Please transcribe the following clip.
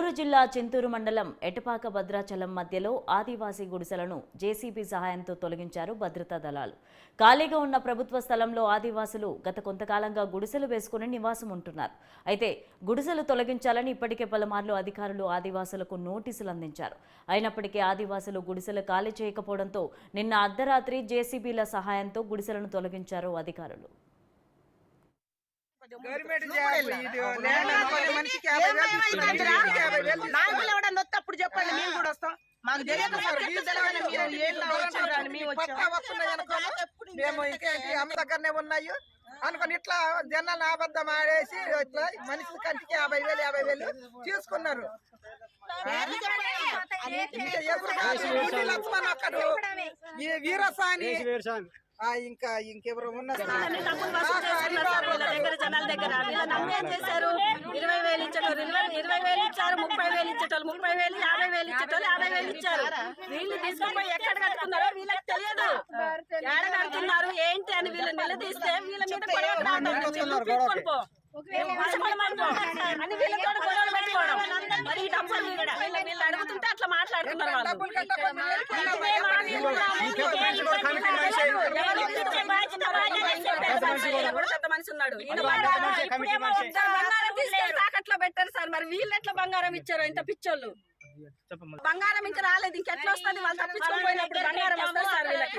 నెల్లూరు జిల్లా చింతూరు మండలం ఎటపాక భద్రాచలం మధ్యలో ఆదివాసీ గుడిసెలను జేసీబీ సహాయంతో తొలగించారు భద్రతా దళాలు. ఖాళీగా ఉన్న ప్రభుత్వ స్థలంలో ఆదివాసులు గత కొంతకాలంగా గుడిసెలు వేసుకుని నివాసం ఉంటున్నారు. అయితే గుడిసెలు తొలగించాలని ఇప్పటికే పలుమార్లు అధికారులు ఆదివాసులకు నోటీసులు అందించారు. అయినప్పటికీ ఆదివాసులు గుడిసెలు ఖాళీ చేయకపోవడంతో నిన్న అర్ధరాత్రి జేసీబీల సహాయంతో గుడిసెలను తొలగించారు అధికారులు. అప్పుడు చెప్పండి మేము కూడా వస్తాం. మాకు మేము అమ్మ దగ్గరనే ఉన్నాయి అనుకుని ఇట్లా జనాలు అబద్ధం ఆడేసి ఇట్లా మనిషి కంటికి 50,000 తీసుకున్నారు. లక్ష్మణ్ అక్కడు ఈ వీరసాని ఇంకా ఇంకెవరు ఉన్నారు. జనాల దగ్గర వీళ్ళ నమ్మేం చేశారు? 20,000 ఇచ్చేటోళ్ళు 20,000 ఇచ్చారు, 30,000 ఇచ్చేటోళ్ళు 30,000, 50,000 ఇచ్చేటోళ్ళు 50,000 ఇచ్చారు. వీళ్ళు తీసుకుపోయి ఎక్కడ కట్టుకున్నారో వీళ్ళకి తెలియదు. ఎక్కడ కడుతున్నారు ఏంటి అని వీళ్ళు నిలదీస్తే వీళ్ళ మీద గొడవ అని వీళ్ళతో గొడవలు పెట్టుకోవడం. మరి ఈ డబ్బులు వీళ్ళు అడుగుతుంటే అట్లా మాట్లాడుతున్నారు వాళ్ళు. మనిషి ఉన్నాడు తాకట్లో పెట్టారు సార్. మరి వీళ్ళు ఎట్లా బంగారం ఇచ్చారు? ఇంత పిచ్చోళ్ళు బంగారం ఇంకా రాలేదు, ఇంకెట్లా వస్తుంది? వాళ్ళు తప్పించుకొని పోయినప్పుడు బంగారం వస్తుంది సార్ వీళ్ళకి.